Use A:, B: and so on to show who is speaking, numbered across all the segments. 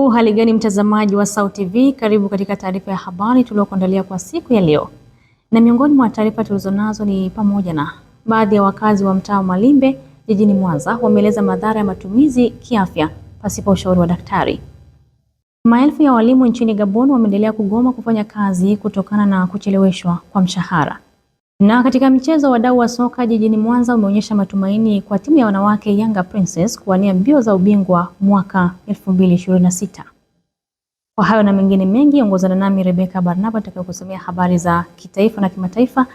A: Hali gani mtazamaji wa SAUT TV, karibu katika taarifa ya habari tuliyokuandalia kwa siku ya leo. Na miongoni mwa taarifa tulizonazo ni pamoja na baadhi ya wakazi wa mtaa wa Malimbe jijini Mwanza wameeleza madhara ya matumizi kiafya pasipo ushauri wa daktari. Maelfu ya walimu nchini Gabon wameendelea kugoma kufanya kazi kutokana na kucheleweshwa kwa mshahara. Na katika michezo, wadau wa soka jijini Mwanza wameonyesha matumaini kwa timu ya wanawake Yanga Princess kuwania mbio za ubingwa mwaka 2026. Kwa hayo na mengine mengi, ongozana nami Rebecca Barnaba atakayokusomea habari za kitaifa na kimataifa.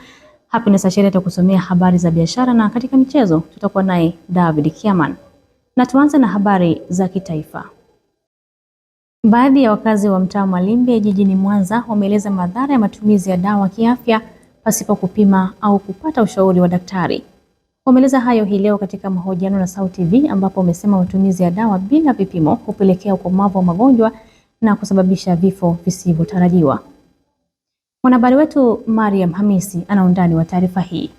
A: Happiness Asheri atakusomea habari za biashara, na katika michezo tutakuwa naye David Kiaman. Na tuanze na habari za kitaifa. Baadhi ya wakazi wa mtaa Malimbe jijini Mwanza wameeleza madhara ya matumizi ya dawa kiafya pasipo kupima au kupata ushauri wa daktari. Wameeleza hayo hii leo katika mahojiano na SAUT TV, ambapo wamesema matumizi ya dawa bila vipimo hupelekea ukomavu wa magonjwa na kusababisha vifo visivyotarajiwa. Mwanahabari wetu Mariam Hamisi ana undani wa taarifa hii.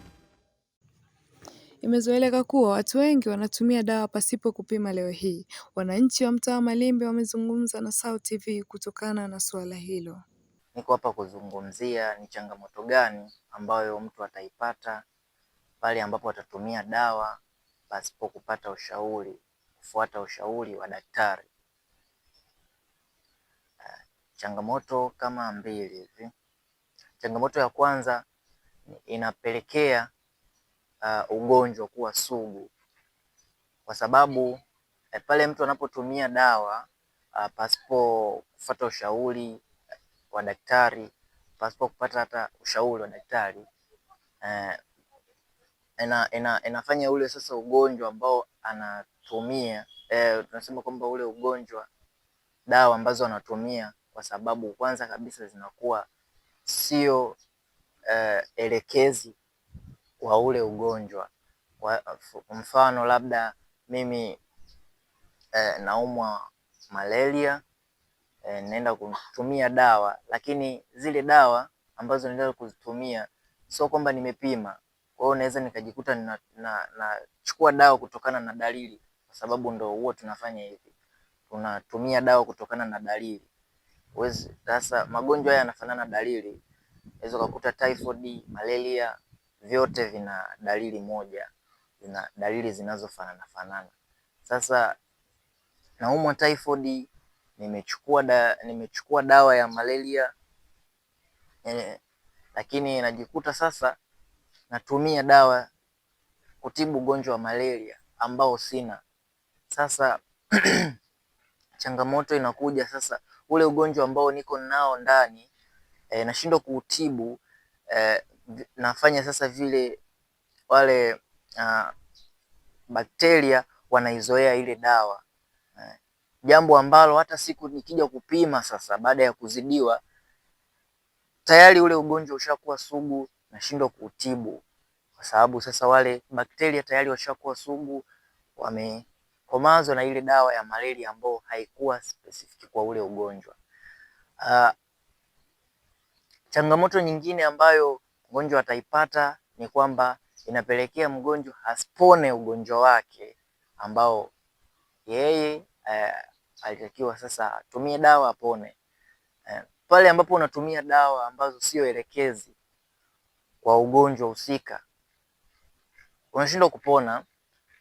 B: Imezoeleka kuwa watu wengi wanatumia dawa pasipo kupima. Leo hii wananchi wa mtaa Malimbe wamezungumza na SAUT TV kutokana na suala hilo.
C: Niko hapa kuzungumzia ni changamoto gani ambayo mtu ataipata pale ambapo atatumia dawa pasipo kupata ushauri, kufuata ushauri wa daktari. Changamoto kama mbili hivi. Changamoto ya kwanza inapelekea ugonjwa kuwa sugu, kwa sababu pale mtu anapotumia dawa pasipo kufuata ushauri wa daktari, pasipo kupata hata ushauri wa daktari, inafanya ule sasa ugonjwa ambao anatumia, tunasema kwamba ule ugonjwa, dawa ambazo anatumia, kwa sababu kwanza kabisa zinakuwa sio elekezi wa ule ugonjwa. Kwa mfano labda mimi naumwa malaria, naenda kutumia dawa, lakini zile dawa ambazo naenda kuzitumia sio kwamba nimepima. Kwa hiyo naweza nikajikuta nachukua dawa kutokana na dalili, kwa sababu ndio huwa tunafanya hivi, tunatumia dawa kutokana na dalili. Sasa magonjwa haya yanafanana dalili, unaweza kukuta typhoid, malaria, vyote vina dalili moja, vina dalili zinazofanana. Sasa naumwa typhoid, nimechukua dawa ya malaria, lakini najikuta sasa natumia dawa kutibu ugonjwa wa malaria ambao sina. Sasa changamoto inakuja sasa, ule ugonjwa ambao niko nao ndani nashindwa kuutibu, nafanya sasa vile wale bakteria wanaizoea ile dawa, jambo ambalo hata siku nikija kupima sasa, baada ya kuzidiwa, tayari ule ugonjwa ushakuwa sugu, nashindwa kuutibu, kwa sababu sasa wale bakteria tayari washakuwa sugu, wamekomazwa na ile dawa ya malaria ambao haikuwa specific kwa ule ugonjwa. Changamoto nyingine ambayo mgonjwa ataipata ni kwamba inapelekea mgonjwa asipone ugonjwa wake ambao yeye alitakiwa sasa atumie dawa apone. Pale ambapo unatumia dawa ambazo sio elekezi kwa ugonjwa husika, unashindwa kupona.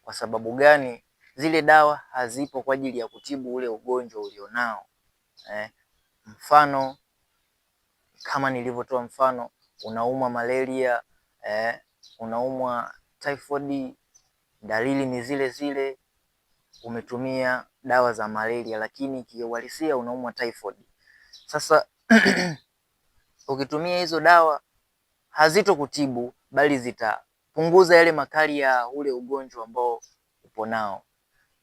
C: Kwa sababu gani? Zile dawa hazipo kwa ajili ya kutibu ule ugonjwa ulionao. Mfano kama nilivyotoa mfano, unaumwa malaria, unaumwa typhoid, dalili ni zile zile, umetumia dawa za malaria, lakini kiuhalisia unaumwa typhoid. Sasa ukitumia hizo dawa hazitokutibu, bali zitapunguza yale makali ya ule ugonjwa ambao upo nao.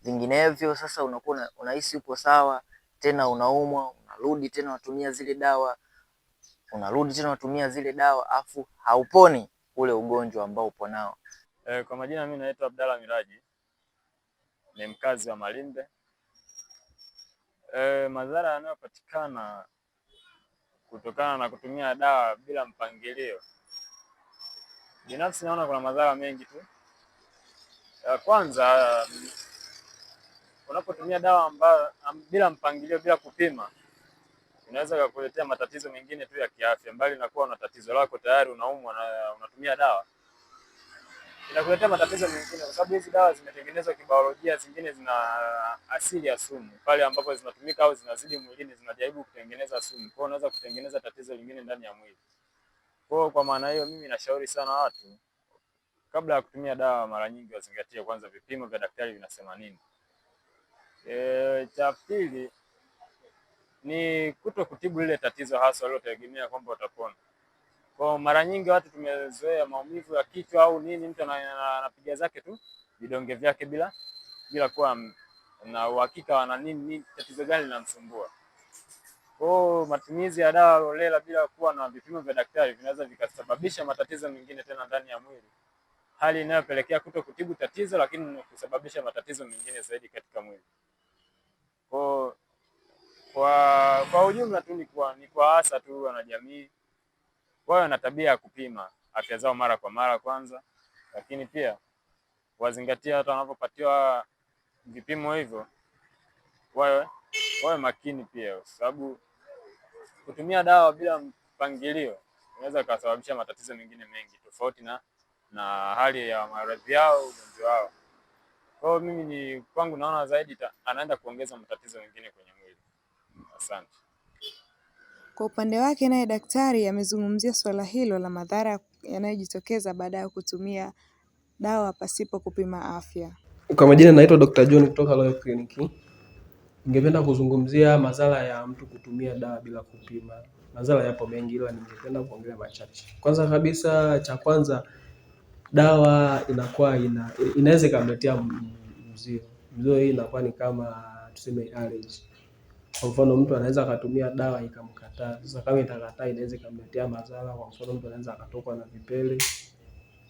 C: Vinginevyo sasa unakuwa unahisi upo sawa, tena unaumwa, unarudi tena unatumia zile dawa, afu hauponi ule ugonjwa ambao upo nao.
D: Kwa majina mimi naitwa Abdalla Miraji, ni mkazi wa Malimbe. Madhara yanayopatikana kutokana na kutumia dawa bila mpangilio, binafsi naona kuna madhara mengi tu. Kwanza unapotumia dawa ambayo bila mpangilio, bila kupima, inaweza kukuletea matatizo mengine tu ya kiafya, mbali na kuwa una tatizo lako tayari unaumwa na unatumia dawa, inakuletea matatizo mengine, kwa sababu hizi dawa zimetengenezwa kibiolojia, zingine zina asili ya sumu. Pale ambapo zinatumika au zinazidi mwilini, zinajaribu kutengeneza sumu, kwa hiyo unaweza kutengeneza tatizo lingine ndani ya mwili. Kwa maana hiyo, mimi nashauri sana watu kabla ya kutumia dawa, mara nyingi wazingatie kwanza vipimo vya daktari vinasema nini. Cha pili ni kutibu lile tatizo hasa waliotegemea kwamba utapona. Kwa mara nyingi watu tumezoea maumivu ya kichwa au nini, mtu anapiga zake tu vidonge vyake bila kuwa na uhakika wana nini tatizo gani linamsumbua. Kwa matumizi ya dawa holela bila kuwa na vipimo vya daktari vinaweza vikasababisha matatizo mengine tena ndani ya mwili, hali inayopelekea kutibu tatizo lakini kusababisha matatizo mengine zaidi katika mwili. Kwa ujumla tu ni kwa hasa tu wanajamii wawe na tabia ya kupima afya zao mara kwa mara kwanza, lakini pia wazingatia hata wanapopatiwa vipimo hivyo wawe makini pia, kwa sababu kutumia dawa bila mpangilio inaweza kusababisha matatizo mengine mengi tofauti na hali ya maradhi yao, ugonjwa wao. Kwa hiyo mimi kwangu naona zaidi anaenda kuongeza matatizo mengine kwenye mwili. Asante.
B: Kwa upande wake naye daktari amezungumzia swala hilo la madhara yanayojitokeza baada ya kutumia dawa pasipo kupima afya.
E: Kwa majina naitwa Dr. John kutoka Royal Clinic. Ningependa kuzungumzia madhara ya mtu kutumia dawa bila kupima. Madhara yapo mengi, ila ningependa kuongelea machache. Kwanza kabisa, cha kwanza, dawa inaweza ikamletea mzio. Mzio hii inakuwa ni kama tuseme allergy. Kwa mfano mtu anaweza akatumia dawa ikamkataa. Sasa kama itakataa inaweza ikamletea madhara. Kwa mfano mtu anaweza akatokwa na vipele.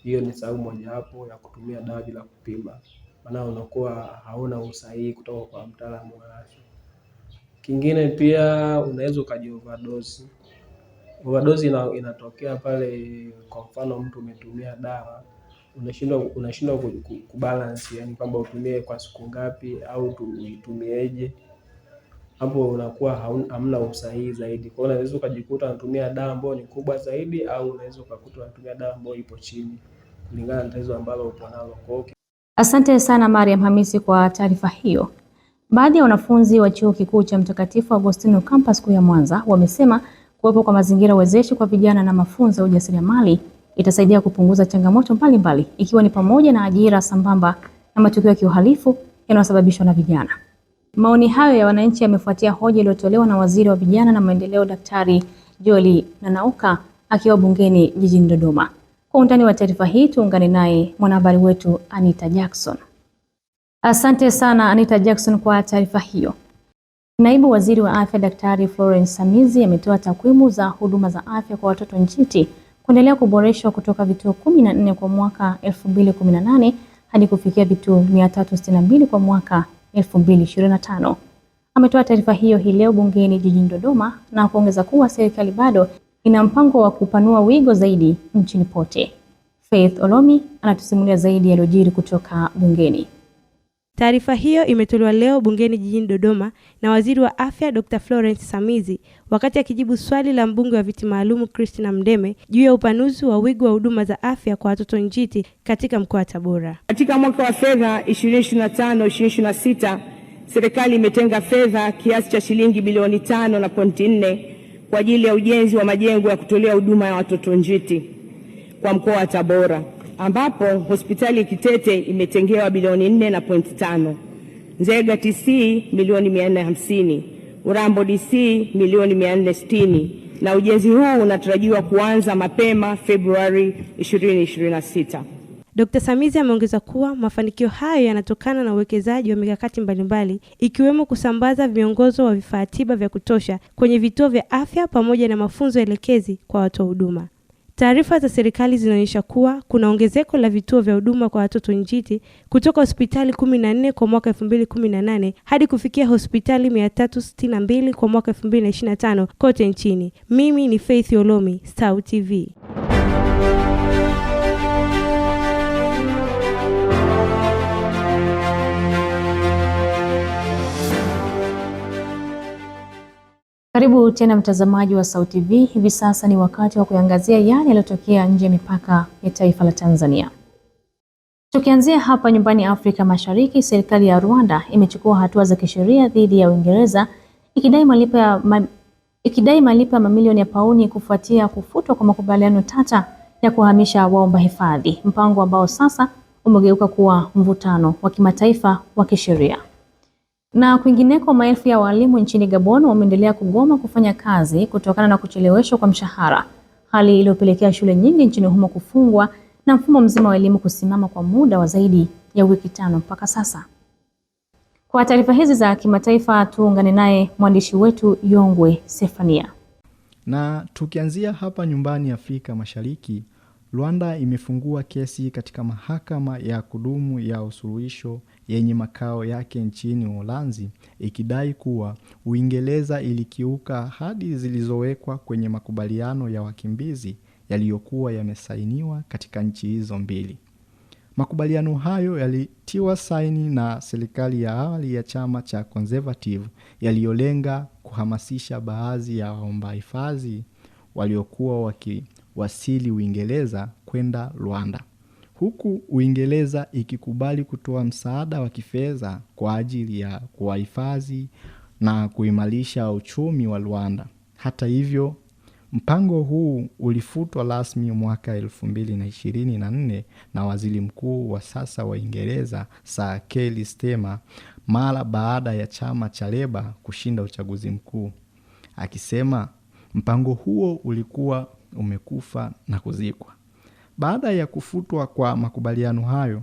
E: Hiyo ni sababu moja hapo ya kutumia dawa bila kupima. Maana unakuwa hauna usahihi kutoka kwa mtaalamu wa afya. Kingine pia unaweza ukajioverdose. Overdose inatokea pale, kwa mfano mtu umetumia dawa unashindwa kubalance, yani kwamba utumie kwa siku ngapi au utumieje. Hapo unakuwa hamna usahihi zaidi. Kwa hiyo unaweza ukajikuta unatumia dawa ambayo ni kubwa zaidi, au unaweza ukakuta unatumia dawa ambayo ipo chini kulingana na tatizo ambalo upo nalo.
A: Asante sana Mariam Hamisi kwa taarifa hiyo. Baadhi ya wanafunzi wa Chuo Kikuu cha Mtakatifu Agostino Campus kuu ya Mwanza wamesema kuwepo kwa mazingira wezeshi kwa vijana na mafunzo ya ujasiriamali itasaidia kupunguza changamoto mbalimbali, ikiwa ni pamoja na ajira sambamba na matukio ya kiuhalifu yanayosababishwa na vijana. Maoni hayo ya wananchi yamefuatia hoja iliyotolewa na Waziri wa Vijana na Maendeleo Daktari Joel Nanauka akiwa bungeni jijini Dodoma. Kwa undani wa taarifa hii tuungane naye mwanahabari wetu Anita Jackson. Asante sana Anita Jackson kwa taarifa hiyo. Naibu Waziri wa Afya Daktari Florence Samizi ametoa takwimu za huduma za afya kwa watoto nchini kuendelea kuboreshwa kutoka vituo 14 kwa mwaka 2018 hadi kufikia vituo 362 kwa mwaka 2025. Ametoa taarifa hiyo hii leo bungeni jijini Dodoma na kuongeza kuwa serikali bado ina mpango wa kupanua wigo zaidi nchini pote. Faith Olomi anatusimulia zaidi yaliyojiri kutoka bungeni.
F: Taarifa hiyo imetolewa leo bungeni jijini Dodoma na Waziri wa Afya Dr. Florence Samizi wakati akijibu swali la mbunge wa viti maalumu Christina Mdeme juu ya upanuzi wa wigo wa huduma za afya kwa watoto njiti katika mkoa wa Tabora.
G: Katika mwaka wa fedha 2025-2026 serikali imetenga fedha kiasi cha shilingi bilioni 5.4 kwa ajili ya ujenzi wa majengo ya kutolea huduma ya watoto njiti kwa mkoa wa Tabora, ambapo hospitali Kitete imetengewa bilioni 4.5, Nzega TC milioni 450, Urambo DC milioni 460, na ujenzi huu unatarajiwa kuanza mapema Februari 2026.
F: Dr. Samizi ameongeza kuwa mafanikio hayo yanatokana na uwekezaji wa mikakati mbalimbali ikiwemo kusambaza viongozo wa vifaa tiba vya kutosha kwenye vituo vya afya pamoja na mafunzo elekezi kwa watoa huduma. Taarifa za serikali zinaonyesha kuwa kuna ongezeko la vituo vya huduma kwa watoto njiti kutoka hospitali 14 kwa mwaka 2018 hadi kufikia hospitali 362 kwa mwaka 2025 kote nchini. Mimi ni Faith Olomi, Star TV.
A: Karibu tena mtazamaji wa SAUT TV. Hivi sasa ni wakati wa kuangazia yale yaliyotokea nje ya mipaka ya taifa la Tanzania. Tukianzia hapa nyumbani Afrika Mashariki, serikali ya Rwanda imechukua hatua za kisheria dhidi ya Uingereza ikidai malipo ya mamilioni ya pauni kufuatia kufutwa kwa makubaliano tata ya kuhamisha waomba hifadhi, mpango ambao sasa umegeuka kuwa mvutano wa kimataifa wa kisheria. Na kwingineko, maelfu ya walimu nchini Gabon wameendelea kugoma kufanya kazi kutokana na kucheleweshwa kwa mshahara, hali iliyopelekea shule nyingi nchini humo kufungwa na mfumo mzima wa elimu kusimama kwa muda wa zaidi ya wiki 5 mpaka sasa. Kwa taarifa hizi za kimataifa tuungane naye mwandishi wetu Yongwe Sefania.
H: Na tukianzia hapa nyumbani Afrika Mashariki, Rwanda imefungua kesi katika mahakama ya kudumu ya usuluhisho yenye makao yake nchini Uholanzi, ikidai kuwa Uingereza ilikiuka ahadi zilizowekwa kwenye makubaliano ya wakimbizi yaliyokuwa yamesainiwa katika nchi hizo mbili. Makubaliano hayo yalitiwa saini na serikali ya awali ya chama cha Conservative, yaliyolenga kuhamasisha baadhi ya waomba hifadhi waliokuwa wakiwasili Uingereza kwenda Rwanda, huku Uingereza ikikubali kutoa msaada wa kifedha kwa ajili ya kuwahifadhi na kuimarisha uchumi wa Rwanda. Hata hivyo, mpango huu ulifutwa rasmi mwaka 2024 na waziri mkuu wa sasa wa Uingereza Sir Keir Starmer mara baada ya chama cha Labour kushinda uchaguzi mkuu, akisema mpango huo ulikuwa umekufa na kuzikwa. Baada ya kufutwa kwa makubaliano hayo,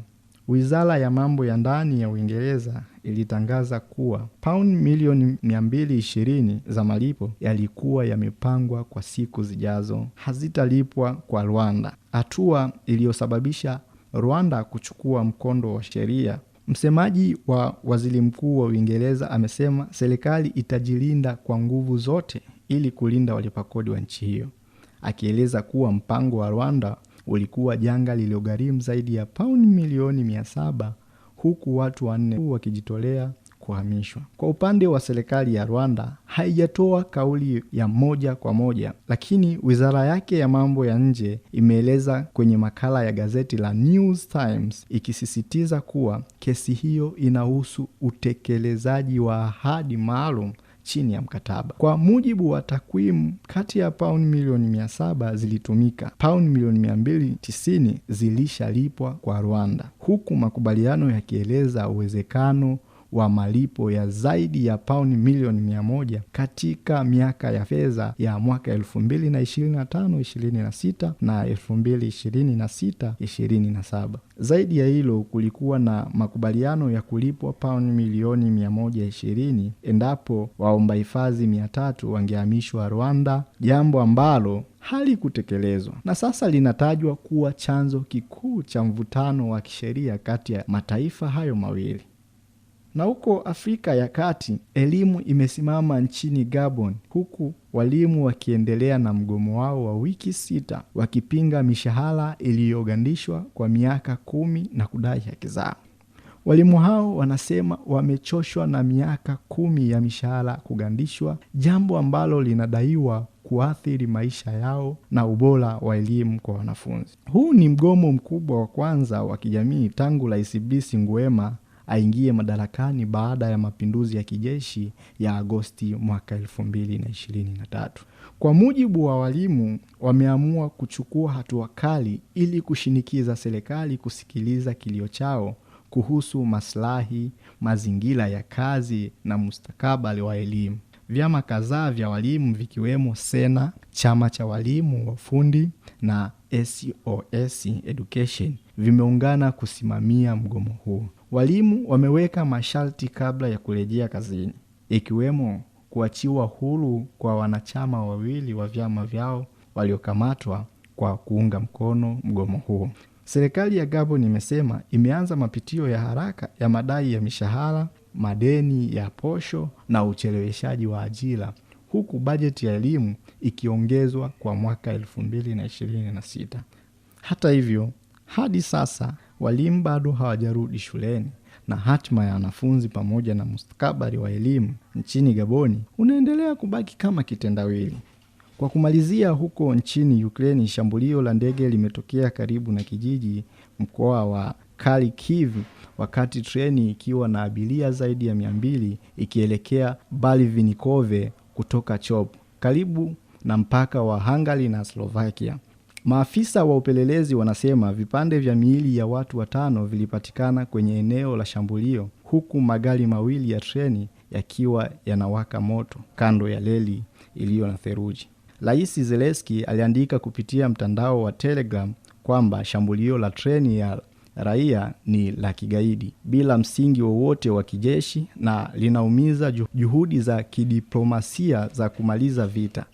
H: Wizara ya mambo ya ndani ya Uingereza ilitangaza kuwa pauni milioni 220 za malipo yalikuwa yamepangwa kwa siku zijazo hazitalipwa kwa Rwanda, hatua iliyosababisha Rwanda kuchukua mkondo wa sheria. Msemaji wa waziri mkuu wa Uingereza amesema serikali itajilinda kwa nguvu zote ili kulinda walipa kodi wa nchi hiyo, akieleza kuwa mpango wa Rwanda ulikuwa janga lililogharimu zaidi ya pauni milioni 700, huku watu 4 wakijitolea kuhamishwa. Kwa upande wa serikali ya Rwanda, haijatoa kauli ya moja kwa moja, lakini wizara yake ya mambo ya nje imeeleza kwenye makala ya gazeti la News Times, ikisisitiza kuwa kesi hiyo inahusu utekelezaji wa ahadi maalum chini ya mkataba. Kwa mujibu wa takwimu, kati ya pauni milioni 700 zilitumika, pauni milioni 290 zilishalipwa kwa Rwanda, huku makubaliano yakieleza uwezekano wa malipo ya zaidi ya pauni milioni 100 katika miaka ya fedha ya mwaka 2025-26 na 2026-27. Zaidi ya hilo, kulikuwa na makubaliano ya kulipwa pauni milioni 120 endapo waomba hifadhi 300 wangehamishwa Rwanda, jambo ambalo halikutekelezwa na sasa linatajwa kuwa chanzo kikuu cha mvutano wa kisheria kati ya mataifa hayo mawili. Na huko Afrika ya Kati, elimu imesimama nchini Gabon, huku walimu wakiendelea na mgomo wao wa wiki 6 wakipinga mishahara iliyogandishwa kwa miaka 10 na kudai haki zao. Walimu hao wanasema wamechoshwa na miaka 10 ya mishahara kugandishwa, jambo ambalo linadaiwa kuathiri maisha yao na ubora wa elimu kwa wanafunzi. Huu ni mgomo mkubwa wa kwanza wa kijamii tangu Rais Brice Nguema aingie madarakani baada ya mapinduzi ya kijeshi ya Agosti mwaka 2023. Kwa mujibu wa walimu, wameamua kuchukua hatua kali ili kushinikiza serikali kusikiliza kilio chao kuhusu maslahi, mazingira ya kazi na mustakabali wa elimu. Vyama kadhaa vya walimu vikiwemo Sena, chama cha walimu wa fundi, na SOS Education vimeungana kusimamia mgomo huu. Walimu wameweka masharti kabla ya kurejea kazini, ikiwemo kuachiwa huru kwa wanachama 2 wa vyama vyao waliokamatwa kwa kuunga mkono mgomo huo. Serikali ya Gabon imesema imeanza mapitio ya haraka ya madai ya mishahara, madeni ya posho na ucheleweshaji wa ajira, huku bajeti ya elimu ikiongezwa kwa mwaka 2026. Hata hivyo, hadi sasa walimu bado hawajarudi shuleni na hatima ya wanafunzi pamoja na mustakabali wa elimu nchini Gaboni unaendelea kubaki kama kitendawili. Kwa kumalizia, huko nchini Ukraine, shambulio la ndege limetokea karibu na kijiji mkoa wa Kharkiv wakati treni ikiwa na abiria zaidi ya 200 ikielekea Balivinikove kutoka Chop, karibu na mpaka wa Hungary na Slovakia. Maafisa wa upelelezi wanasema vipande vya miili ya watu 5 vilipatikana kwenye eneo la shambulio, huku magari mawili ya treni yakiwa yanawaka moto kando ya reli iliyo na theluji. Rais Zelensky aliandika kupitia mtandao wa Telegram kwamba shambulio la treni ya raia ni la kigaidi bila msingi wowote wa kijeshi na linaumiza juhudi za kidiplomasia za kumaliza vita.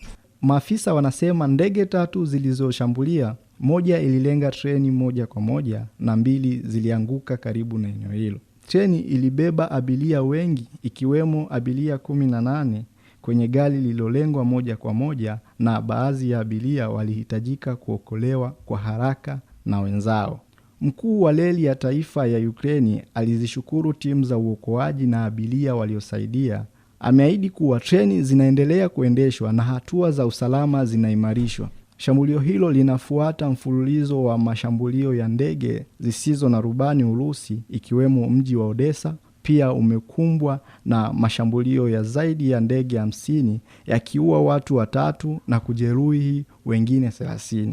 H: Maafisa wanasema ndege 3 zilizoshambulia, moja ililenga treni moja kwa moja na 2 zilianguka karibu na eneo hilo. Treni ilibeba abiria wengi ikiwemo abiria 18 kwenye gari lililolengwa moja kwa moja, na baadhi ya abiria walihitajika kuokolewa kwa haraka na wenzao. Mkuu wa reli ya taifa ya Ukraine alizishukuru timu za uokoaji na abiria waliosaidia. Ameahidi kuwa treni zinaendelea kuendeshwa na hatua za usalama zinaimarishwa. Shambulio hilo linafuata mfululizo wa mashambulio ya ndege zisizo na rubani Urusi, ikiwemo mji wa Odessa. Pia umekumbwa na mashambulio ya zaidi ya ndege 50 yakiua watu 3 na kujeruhi wengine 30,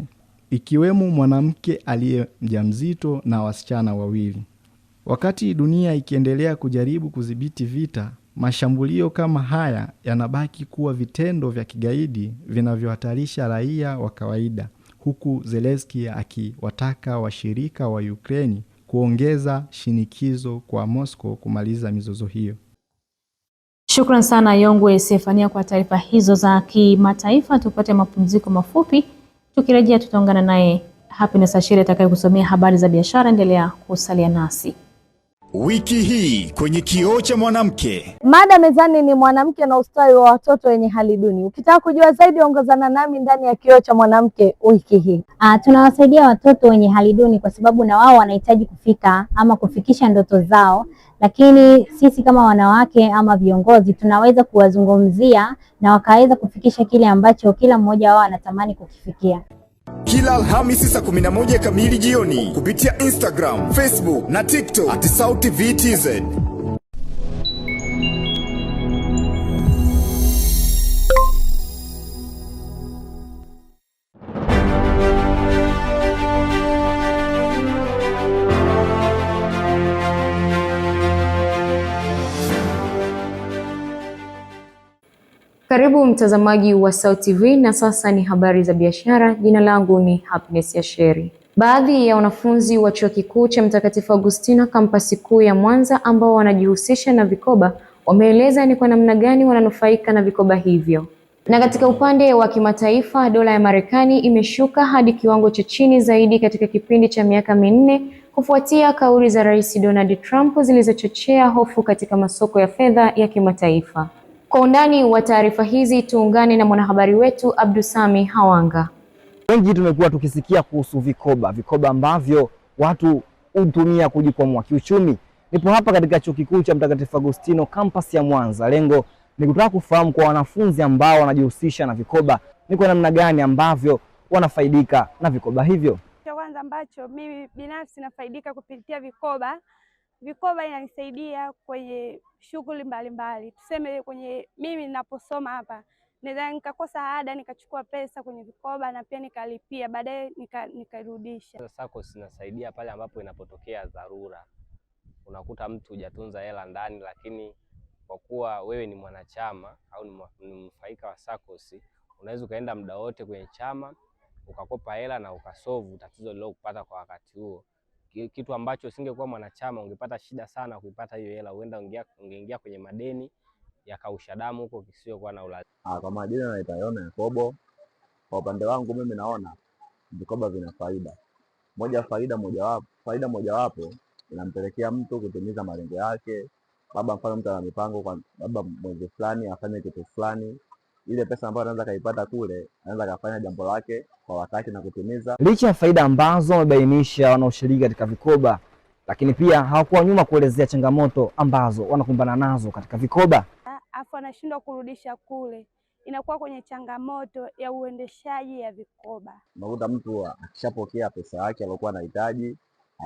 H: ikiwemo mwanamke aliye mjamzito na wasichana 2. Wakati dunia ikiendelea kujaribu kudhibiti vita, mashambulio kama haya yanabaki kuwa vitendo vya kigaidi vinavyohatarisha raia wa kawaida, huku Zelensky akiwataka washirika wa Ukraine kuongeza shinikizo kwa Moscow kumaliza mizozo hiyo.
A: Shukran sana Yongwe Sefania kwa taarifa hizo za kimataifa. Tupate mapumziko mafupi. Tukirejea tutaungana naye Happiness Ashiri atakayekusomea habari za biashara. Endelea kusalia nasi.
I: Wiki hii kwenye Kioo cha Mwanamke.
J: Mada mezani ni mwanamke na ustawi wa watoto wenye hali duni. Ukitaka kujua zaidi, ongozana nami ndani ya Kioo cha Mwanamke wiki hii.
K: Tunawasaidia watoto wenye hali duni kwa sababu na wao wanahitaji kufika ama kufikisha ndoto zao, lakini sisi kama wanawake ama viongozi tunaweza kuwazungumzia na wakaweza kufikisha kile ambacho kila mmoja wao anatamani kukifikia.
I: Kila Alhamisi saa 11 kamili jioni kupitia Instagram, Facebook na TikTok @SauTV-TZ.
L: Karibu mtazamaji wa Sauti TV na sasa ni habari za biashara. Jina langu ni Happiness Ashiri. Baadhi ya wanafunzi wa Chuo Kikuu cha Mtakatifu Agustino kampasi kuu ya Mwanza ambao wanajihusisha na vikoba wameeleza ni kwa namna gani wananufaika na vikoba hivyo. Na katika upande wa kimataifa, dola ya Marekani imeshuka hadi kiwango cha chini zaidi katika kipindi cha miaka 4 kufuatia kauli za Rais Donald Trump zilizochochea hofu katika masoko ya fedha ya kimataifa. Kwa undani wa taarifa hizi tuungane na mwanahabari wetu Abdusami Hawanga.
M: Wengi tumekuwa tukisikia kuhusu vikoba ambavyo watu hutumia kujikwamua kiuchumi. Nipo hapa katika Chuo Kikuu cha Mtakatifu Agustino kampasi ya Mwanza. Lengo ni kutaka kufahamu kwa wanafunzi ambao wanajihusisha na vikoba ni kwa namna gani ambavyo wanafaidika na vikoba hivyo.
N: Cha kwanza ambacho mimi binafsi nafaidika kupitia vikoba inanisaidia kwenye shughuli mbalimbali. Tuseme kwenye mimi ninaposoma hapa, naweza nikakosa ada nikachukua pesa kwenye vikoba na pia nikalipia baadaye nikarudisha.
O: SACCOS inasaidia pale ambapo inapotokea dharura. Unakuta mtu hujatunza hela ndani, lakini kwa kuwa wewe ni mwanachama au ni mnufaika wa SACCOS, unaweza ukaenda muda wote kwenye chama ukakopa hela na ukasolve tatizo lililokupata kwa wakati huo. Kitu ambacho usingekuwa mwanachama ungepata shida sana kuipata hiyo hela, huenda ungeingia kwenye madeni ya kausha damu huko kisiokuwa na ulazima.
P: Kwa majina naitwa Yona Yakobo. Kwa upande wangu mimi naona vikoba vina faida. Faida mojawapo inampelekea mtu kutimiza malengo yake. Labda mfano mtu ana mipango kwa labda mwezi fulani afanye kitu fulani, ile pesa ambayo anaweza kaipata kule anaweza kufanya jambo lake kwa wakati na kutimiza.
M: Licha ya faida ambazo wamebainisha wanaoshiriki katika vikoba, lakini pia hawakuwa nyuma kuelezea changamoto ambazo wanakumbana nazo katika vikoba.
N: Afu anashindwa kurudisha kule, inakuwa kwenye changamoto ya uendeshaji ya vikoba.
P: Unakuta mtu akishapokea pesa yake aliyokuwa anahitaji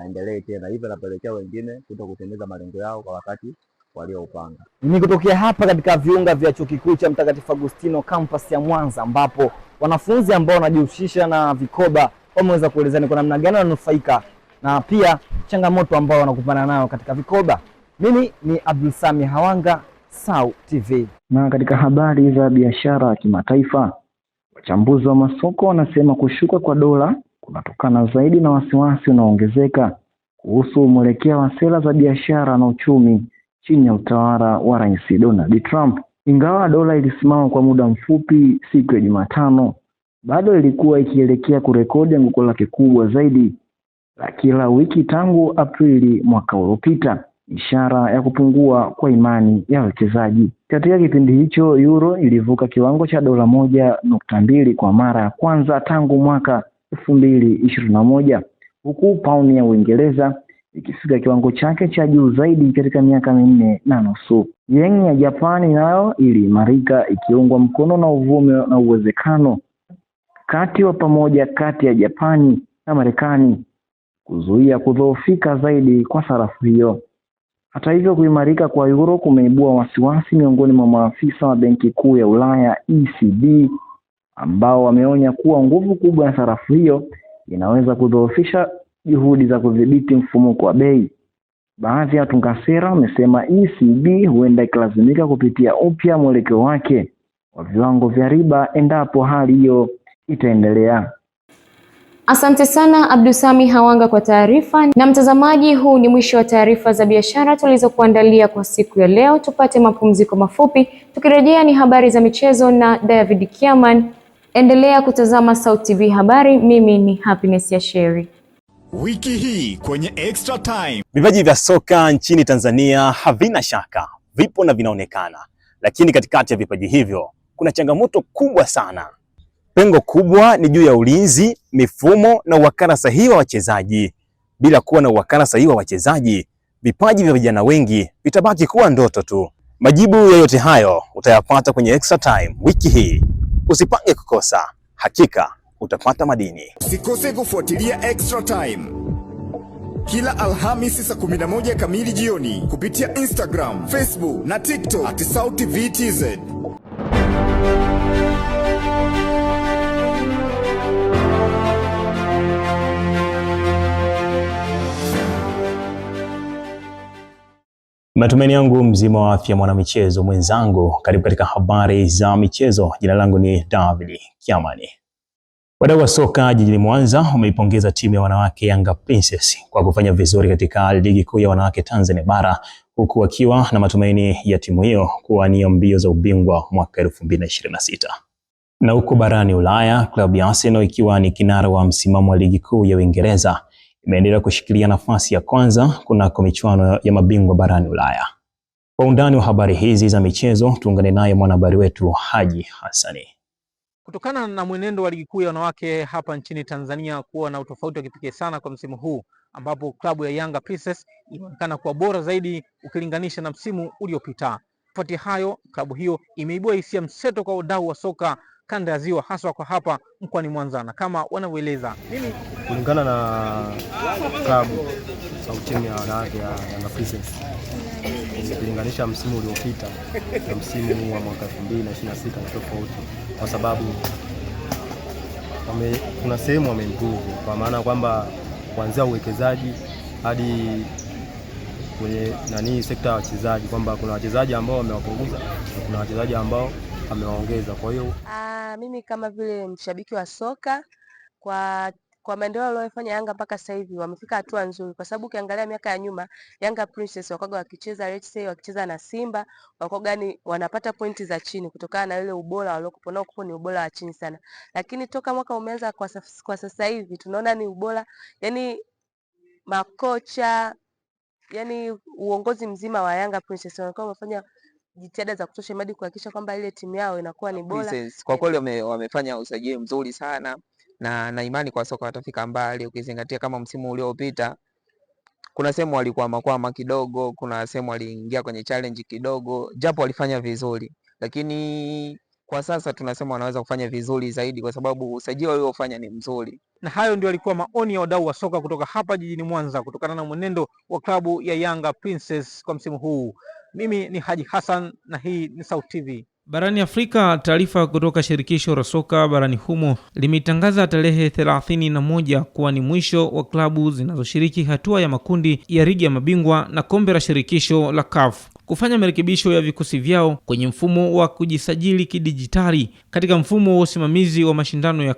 P: aendelee tena, hivyo anapelekea wengine kuto kutimiza malengo yao kwa wakati walioupanga.
M: Ni kutokea hapa katika viunga vya Chuo Kikuu cha Mtakatifu Agustino campus ya Mwanza, ambapo wanafunzi ambao wanajihusisha na vikoba wameweza kuelezea ni kwa namna gani wananufaika na pia changamoto ambao wanakumbana nayo katika vikoba. Mimi ni Abdulsami Hawanga, SAUT TV.
Q: Na katika habari za biashara ya kimataifa, wachambuzi wa masoko wanasema kushuka kwa dola kunatokana zaidi na wasiwasi unaoongezeka kuhusu mwelekeo wa sera za biashara na uchumi chini ya utawala wa Rais Donald Trump. Ingawa dola ilisimama kwa muda mfupi siku ya Jumatano, bado ilikuwa ikielekea kurekodi anguko lake kubwa zaidi la kila wiki tangu Aprili mwaka uliopita, ishara ya kupungua kwa imani ya wawekezaji. Katika kipindi hicho, euro ilivuka kiwango cha dola 1.2 kwa mara ya kwanza tangu mwaka 2021, huku pauni ya Uingereza ikifika kiwango chake cha juu zaidi katika miaka 4.5. Yen ya Japani nayo iliimarika, ikiungwa mkono na uvumi na uwezekano kati wa pamoja kati ya Japani na Marekani kuzuia kudhoofika zaidi kwa sarafu hiyo. Hata hivyo, kuimarika kwa euro kumeibua wasiwasi miongoni mwa maafisa wa Benki Kuu ya Ulaya ECB, ambao wameonya kuwa nguvu kubwa ya sarafu hiyo inaweza kudhoofisha juhudi za kudhibiti mfumuko wa bei. Baadhi ya watunga sera wamesema ECB huenda ikilazimika kupitia upya mwelekeo wake wa viwango vya riba endapo hali hiyo itaendelea.
L: Asante sana Abdulsami Hawanga kwa taarifa. Na mtazamaji, huu ni mwisho wa taarifa za biashara tulizokuandalia kwa siku ya leo. Tupate mapumziko mafupi, tukirejea ni habari za michezo na David Kiaman. Endelea kutazama SAUT TV habari. Mimi ni Happiness ya Sheri.
I: Wiki hii kwenye Extra Time.
R: Vipaji vya soka nchini Tanzania havina shaka, vipo na vinaonekana, lakini katikati ya vipaji hivyo kuna changamoto kubwa sana. Pengo kubwa ni juu ya ulinzi, mifumo na uwakala sahihi wa wachezaji. Bila kuwa na uwakala sahihi wa wachezaji, vipaji vya vijana wengi vitabaki kuwa ndoto tu. Majibu ya yote hayo utayapata kwenye Extra Time wiki hii. Usipange kukosa, hakika utapata madini.
I: Usikose kufuatilia Extra Time kila Alhamisi saa 11 kamili jioni kupitia Instagram, Facebook na TikTok @SAUTVTZ.
R: Matumaini yangu mzima wa afya mwanamichezo mwenzangu. Karibu katika habari za michezo. Jina langu ni David Kiamani. Wadau wa soka jijini Mwanza wameipongeza timu ya wanawake Yanga Princess kwa kufanya vizuri katika ligi kuu ya wanawake Tanzania bara, huku wakiwa na matumaini ya timu hiyo kuwania mbio za ubingwa mwaka 2026. Na huko barani Ulaya, klabu ya Arsenal ikiwa ni kinara wa msimamo wa ligi kuu ya Uingereza imeendelea kushikilia nafasi ya kwanza kunako michuano ya mabingwa barani Ulaya. Kwa undani wa habari hizi za michezo, tuungane naye mwanahabari wetu Haji Hassani.
S: Kutokana na mwenendo wa ligi kuu ya wanawake hapa nchini Tanzania kuwa na utofauti wa kipekee sana kwa msimu huu, ambapo klabu ya Yanga Princess inaonekana kuwa bora zaidi ukilinganisha na msimu uliopita. Kufuatia hayo, klabu hiyo imeibua hisia mseto kwa wadau wa soka kanda ya Ziwa, haswa kwa hapa mkoani Mwanza, na kama wanavyoeleza nini
E: kulingana na klabu au timu ya wanawake ya Yanga Princess ukilinganisha msimu uliopita na msimu wa mwaka 2026 ni tofauti, kwa sababu kuna sehemu wameimprove, kwa maana kwamba kuanzia uwekezaji hadi kwenye sekta ya wachezaji, kwamba kuna wachezaji ambao wamewapunguza na kuna wachezaji ambao amewaongeza. Kwa hiyo
T: mimi kama vile mshabiki wa soka, kwa maendeleo aliyofanya Yanga mpaka sasa hivi wamefika hatua nzuri, kwa sababu ukiangalia miaka ya nyuma Yanga Princess wakaga wakicheza, let's say wakicheza na Simba wakaga ni wanapata pointi za chini kutokana na ile ubora waliokuwa nao, ni ubora wa chini sana. Lakini toka mwaka umeanza kwa sasa hivi tunaona ni ubora, yani makocha, yani uongozi mzima wa Yanga Princess wanakuwa wamefanya jitihada za kutosha hadi kuhakikisha kwamba ile timu yao inakuwa ni bora.
U: Kwa kweli wamefanya usajili mzuri sana na imani kwa soka watafika mbali, ukizingatia kama msimu uliopita kuna sehemu walikuwa kidogo, kuna sehemu waliingia kwenye challenge kidogo, japo walifanya vizuri, lakini kwa sasa tunasema wanaweza kufanya vizuri zaidi kwa sababu usajili waliofanya ni mzuri.
S: Na hayo ndio alikuwa maoni ya wadau wa soka kutoka hapa jijini Mwanza kutokana na mwenendo wa klabu ya Yanga Princess kwa msimu huu. Mimi ni Haji Hassan na hii ni Sauti TV. Barani Afrika, taarifa kutoka shirikisho la soka barani humo limetangaza tarehe 31 kuwa ni mwisho wa klabu zinazoshiriki hatua ya makundi ya ligi ya mabingwa na kombe la shirikisho la CAF kufanya marekebisho ya vikosi vyao kwenye mfumo wa kujisajili kidijitali katika mfumo wa usimamizi wa mashindano ya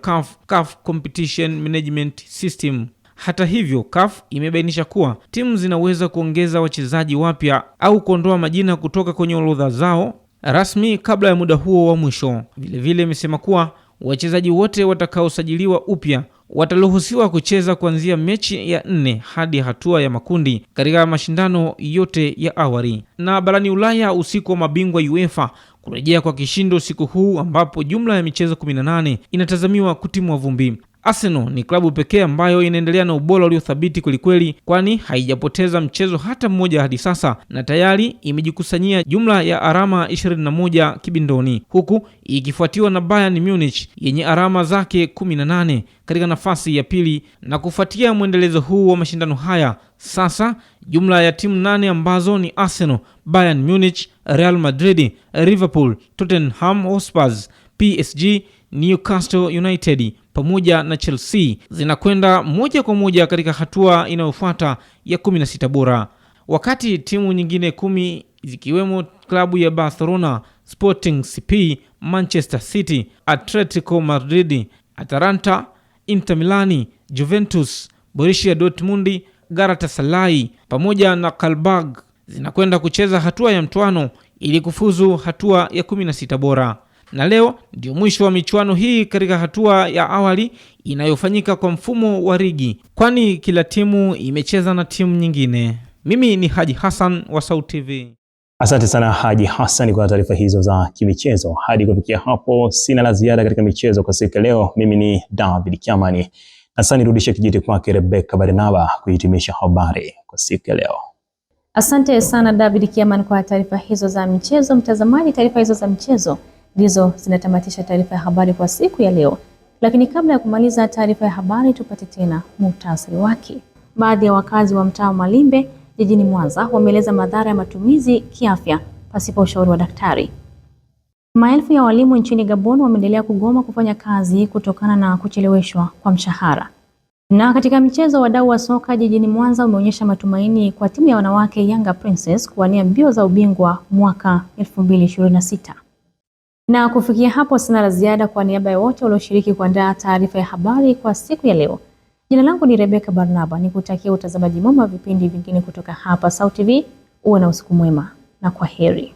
S: CAF Competition Management System. Hata hivyo, CAF imebainisha kuwa timu zinaweza kuongeza wachezaji wapya au kuondoa majina kutoka kwenye orodha zao rasmi kabla ya muda huo wa mwisho. Vilevile imesema kuwa wachezaji wote watakaosajiliwa upya wataruhusiwa kucheza kuanzia mechi ya 4 hadi hatua ya makundi katika mashindano yote ya awali. Na barani Ulaya, usiku wa mabingwa UEFA kurejea kwa kishindo siku huu ambapo jumla ya michezo 18 inatazamiwa kutimwa vumbi. Arsenal ni klabu pekee ambayo inaendelea na ubora uliothabiti kwelikweli, kwani haijapoteza mchezo hata mmoja hadi sasa na tayari imejikusanyia jumla ya alama 21 kibindoni, huku ikifuatiwa na Bayern Munich yenye alama zake 18 katika nafasi ya pili. Na kufuatia mwendelezo huu wa mashindano haya, sasa jumla ya timu 8 ambazo ni Arsenal, Bayern Munich, Real Madrid, Liverpool, Tottenham Hotspur, PSG, Newcastle United pamoja na Chelsea zinakwenda moja kwa moja katika hatua inayofuata ya 16 bora, wakati timu nyingine 10 zikiwemo klabu ya Barcelona, Sporting CP, Manchester City, Atletico Madrid, Atalanta, Inter Milani, Juventus, Borussia Dortmund, Galatasaray pamoja na Karabag zinakwenda kucheza hatua ya mtoano ili kufuzu hatua ya 16 bora. Na leo ndio mwisho wa michuano hii katika hatua ya awali inayofanyika kwa mfumo wa ligi, kwani kila timu imecheza na timu nyingine. Mimi ni Haji Hassan wa Sauti TV.
R: Asante sana Haji Hassan kwa taarifa hizo za kimichezo. Hadi kufikia hapo sina la ziada katika michezo kwa siku leo. Mimi ni David Kiamani. Na sasa nirudishe kijiti kwake Rebecca Barnaba kuhitimisha habari kwa siku leo.
A: Asante sana David Kiamani kwa taarifa hizo za michezo. Mtazamaji, taarifa hizo za michezo ndizo zinatamatisha taarifa ya habari kwa siku ya leo. Lakini kabla ya kumaliza taarifa ya habari, tupate tena muhtasari wake. Baadhi ya wakazi wa mtaa wa Malimbe jijini Mwanza wameeleza madhara ya matumizi kiafya pasipo ushauri wa daktari. Maelfu ya walimu nchini Gabon wameendelea kugoma kufanya kazi kutokana na kucheleweshwa kwa mshahara. Na katika michezo, wadau wa soka jijini Mwanza wameonyesha matumaini kwa timu ya wanawake Yanga Princess kuwania mbio za ubingwa mwaka 2026. Na kufikia hapo sina la ziada. Kwa niaba ya wote walioshiriki kuandaa taarifa ya habari kwa siku ya leo, jina langu ni Rebecca Barnaba, nikutakia utazamaji mwema vipindi vingine kutoka hapa Sauti TV. Uwe na usiku mwema na kwaheri.